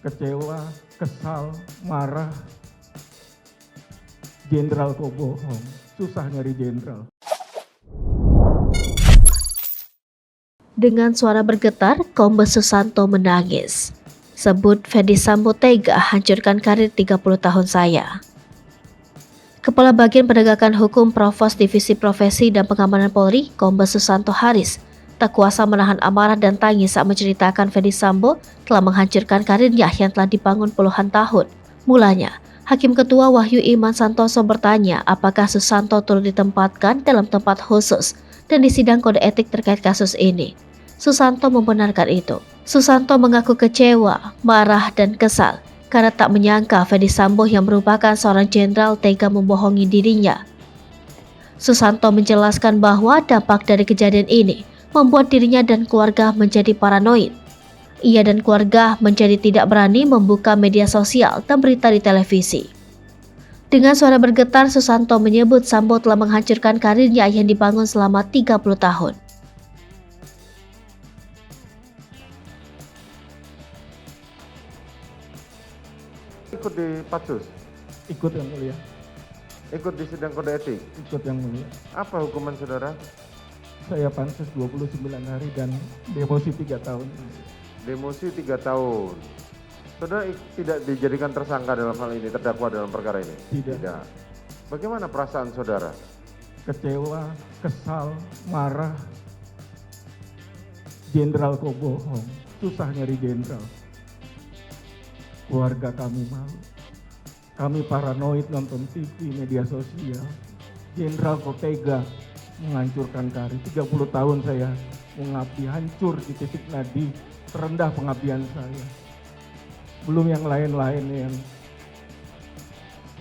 kecewa, kesal, marah. Jenderal kok bohong, susah nyari jenderal. Dengan suara bergetar, Kombes Susanto menangis. Sebut Ferdy Sambo tega hancurkan karir 30 tahun saya. Kepala Bagian Penegakan Hukum Provos Divisi Profesi dan Pengamanan Polri, Kombes Susanto Haris, tak kuasa menahan amarah dan tangis saat menceritakan Ferdy Sambo telah menghancurkan karirnya yang telah dibangun puluhan tahun. Mulanya, Hakim Ketua Wahyu Iman Santoso bertanya apakah Susanto turut ditempatkan dalam tempat khusus dan disidang kode etik terkait kasus ini. Susanto membenarkan itu. Susanto mengaku kecewa, marah, dan kesal karena tak menyangka Ferdy Sambo yang merupakan seorang jenderal tega membohongi dirinya. Susanto menjelaskan bahwa dampak dari kejadian ini membuat dirinya dan keluarga menjadi paranoid. Ia dan keluarga menjadi tidak berani membuka media sosial dan berita di televisi. Dengan suara bergetar, Susanto menyebut Sambo telah menghancurkan karirnya yang dibangun selama 30 tahun. Ikut di Patsus? Ikut yang mulia, Ikut di sidang kode etik? ikut yang mulia. Apa hukuman saudara? Saya pansus 29 hari dan demosi 3 tahun. Demosi 3 tahun. Saudara tidak dijadikan tersangka dalam hal ini, terdakwa dalam perkara ini? Tidak. Bagaimana perasaan saudara? Kecewa, kesal, marah. Jenderal kok bohong, susah nyari jenderal. Keluarga kami malu. Kami paranoid nonton TV, media sosial. Jenderal kok tega menghancurkan karir. 30 tahun saya mengabdi, hancur di titik nadi terendah pengabdian saya. Belum yang lain-lain yang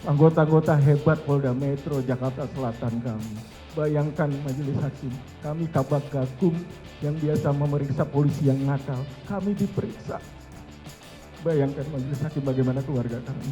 anggota-anggota hebat Polda Metro Jakarta Selatan kami. Bayangkan majelis hakim, kami Kabak Gakum yang biasa memeriksa polisi yang nakal, kami diperiksa. Bayangkan majelis hakim bagaimana keluarga kami.